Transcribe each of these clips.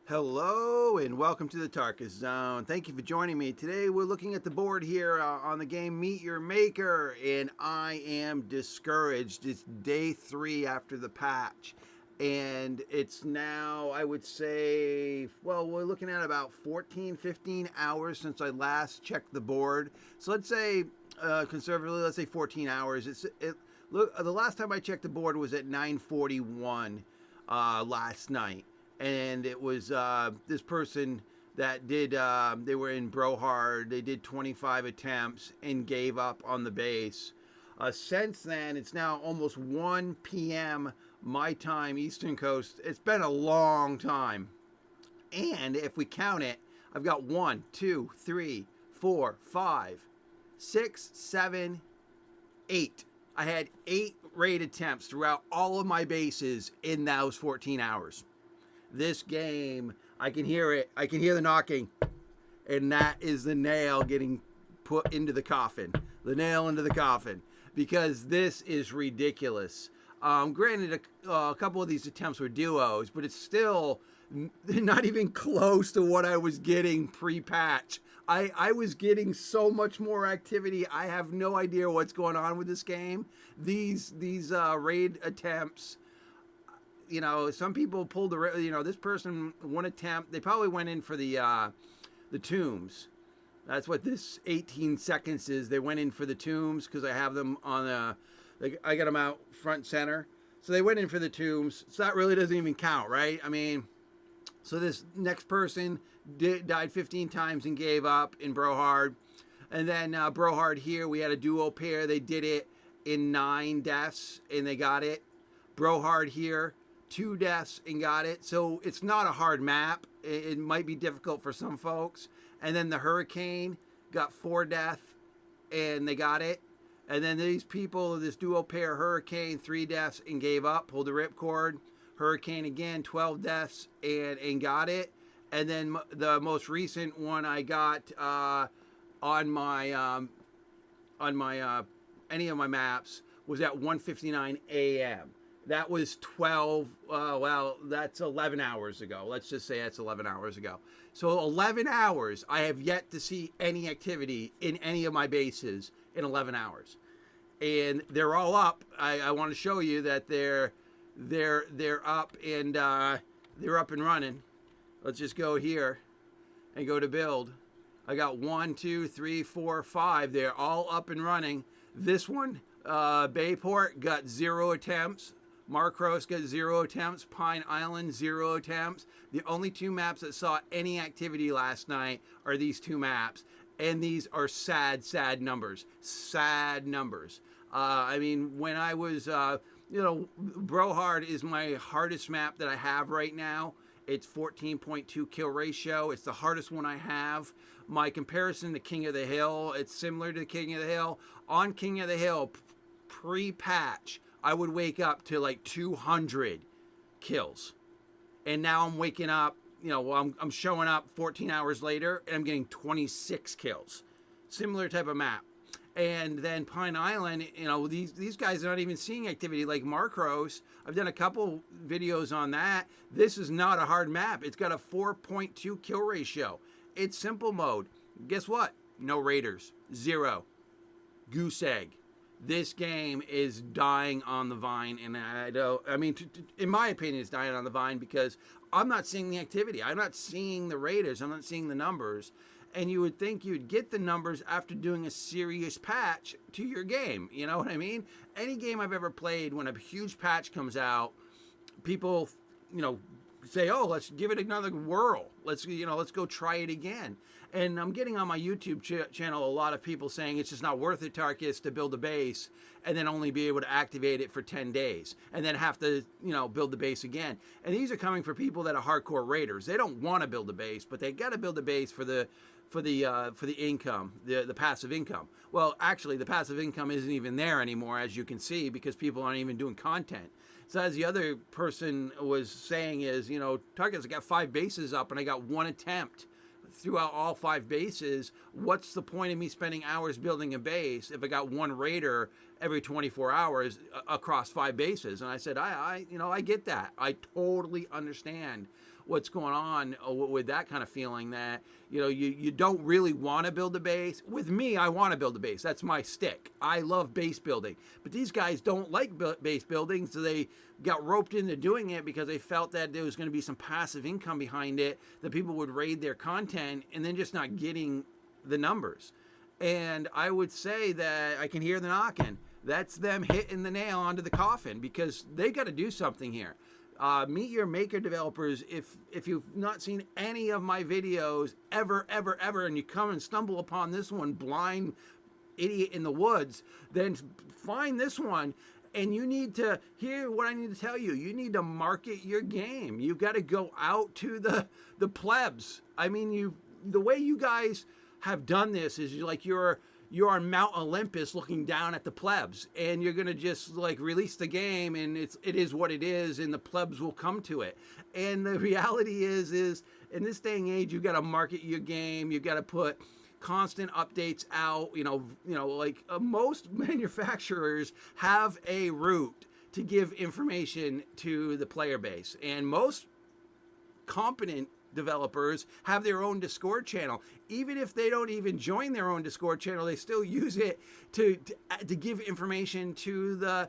Hello and welcome to the Tarkus Zone. Thank you for joining me. Today we're looking at the board here on the game Meet Your Maker, and I am discouraged. It's day 3 after the patch, and it's now, I would say, well, we're looking at about 14, 15 hours since I last checked the board. So let's say, conservatively, let's say 14 hours. Look, the last time I checked the board was at 9:41 last night, and it was this person that did they were in Brohard. They did 25 attempts and gave up on the base. Since then, it's now almost 1 p.m. my time, Eastern Coast. It's been a long time, and if we count it, I've got 1 2 3 4 5 6 7 8. I had 8 raid attempts throughout all of my bases in those 14 hours. This game, I can hear it. I can hear the knocking. And that is the nail getting put into the coffin. The nail into the coffin. Because this is ridiculous. Granted, a couple of these attempts were duos, but it's still not even close to what I was getting pre-patch. I was getting so much more activity. I have no idea what's going on with this game. These raid attempts, some people pulled this person, one attempt, they probably went in for the tombs. That's what this 18 seconds is. They went in for the tombs because I have them on I got them out front center. So they went in for the tombs. So that really doesn't even count, right? I mean, so this next person died 15 times and gave up in Brohard. And then Brohard here, we had a duo pair. They did it in 9 deaths and they got it. Brohard here, 2 deaths and got it. So it's not a hard map. It might be difficult for some folks. And then the Hurricane got 4 deaths and they got it. And then these people, this duo pair, Hurricane, 3 deaths and gave up, pulled the ripcord. Hurricane again, 12 deaths and got it. And then the most recent one I got on my any of my maps was at 1:59 a.m. That was 12. Well, that's 11 hours ago. Let's just say that's 11 hours ago. So 11 hours. I have yet to see any activity in any of my bases in 11 hours, and they're all up. I want to show you that they're up and they're up and running. Let's just go here and go to build. I got 1, 2, 3, 4, 5. They're all up and running. This one, Bayport, got 0 attempts. Marcros got 0 attempts. Pine Island, 0 attempts. The only 2 maps that saw any activity last night are these 2 maps. And these are sad, sad numbers. Sad numbers. I mean, when I was, Brohard is my hardest map that I have right now. It's 14.2 kill ratio. It's the hardest one I have. My comparison to King of the Hill, it's similar to King of the Hill. On King of the Hill, pre-patch, I would wake up to like 200 kills. And now I'm waking up, I'm showing up 14 hours later and I'm getting 26 kills. Similar type of map. And then Pine Island, these guys are not even seeing activity like Marcros. I've done a couple videos on that. This is not a hard map. It's got a 4.2 kill ratio. It's simple mode. Guess what? No raiders. 0. Goose egg. This game is dying on the vine, and in my opinion, it's dying on the vine because I'm not seeing the activity. I'm not seeing the raiders. I'm not seeing the numbers. And you would think you'd get the numbers after doing a serious patch to your game. You know what I mean? Any game I've ever played, when a huge patch comes out, people, say, "Oh, let's give it another whirl. Let's go try it again." And I'm getting on my YouTube channel a lot of people saying it's just not worth it, Tarkus, to build a base and then only be able to activate it for 10 days and then have to, build the base again. And these are coming for people that are hardcore raiders. They don't want to build a base, but they got to build a base for the income, the passive income. Well, actually, the passive income isn't even there anymore, as you can see, because people aren't even doing content. So as the other person was saying is, Tarkus, I got 5 bases up and I got 1 attempt throughout all 5 bases. What's the point of me spending hours building a base if I got 1 raider every 24 hours across 5 bases? And I said, I get that. I totally understand what's going on with that kind of feeling that, you know, you don't really want to build a base. With me, I want to build a base. That's my stick. I love base building. But these guys don't like base building, so they got roped into doing it because they felt that there was going to be some passive income behind it, that people would raid their content and then just not getting the numbers. And I would say that I can hear the knocking. That's them hitting the nail onto the coffin, because they got to do something here. Meet your maker developers. If you've not seen any of my videos ever, and you come and stumble upon this one, blind idiot in the woods, then find this one. And you need to hear what I need to tell you. You need to market your game. You've got to go out to the plebs. I mean, the way you guys have done this is like you're on Mount Olympus looking down at the plebs, and you're gonna just like release the game, and it is what it is, and the plebs will come to it. And the reality is in this day and age, you got to market your game. You got to put constant updates out. You know, like most manufacturers have a route to give information to the player base, and most competent developers have their own Discord channel. Even if they don't even join their own Discord channel, they still use it to give information to the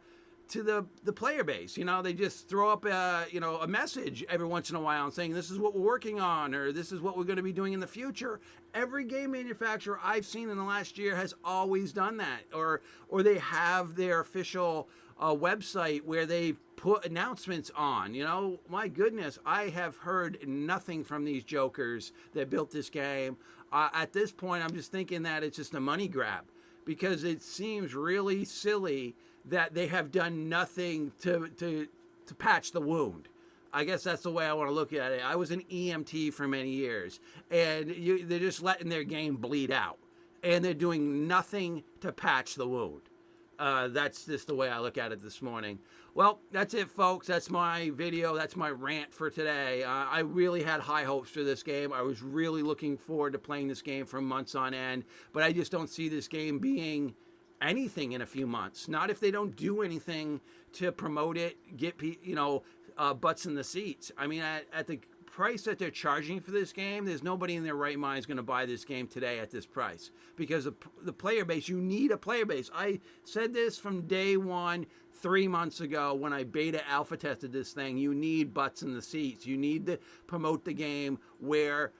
player base. You know, they just throw up a message every once in a while saying this is what we're working on, or this is what we're going to be doing in the future. Every game manufacturer I've seen in the last year has always done that, or they have their official website where they put announcements on. You know, my goodness, I have heard nothing from these jokers that built this game. At this point, I'm just thinking that it's just a money grab, because it seems really silly that they have done nothing to patch the wound. I guess that's the way I want to look at it. I was an EMT for many years, and they're just letting their game bleed out, and they're doing nothing to patch the wound. That's just the way I look at it this morning. Well, that's it, folks. That's my video. That's my rant for today. I really had high hopes for this game. I was really looking forward to playing this game for months on end, but I just don't see this game being anything in a few months. Not if they don't do anything to promote it, get butts in the seats. I mean, at the price that they're charging for this game, there's nobody in their right mind is going to buy this game today at this price, because the player base, you need a player base. I said this from day one 3 months ago when I beta alpha tested this thing. You need butts in the seats. You need to promote the game where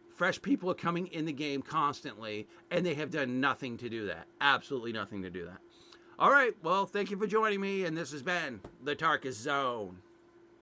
fresh people are coming in the game constantly, and they have done nothing to do that. Absolutely nothing to do that. All right, well, thank you for joining me, and this has been the Tarkus Zone.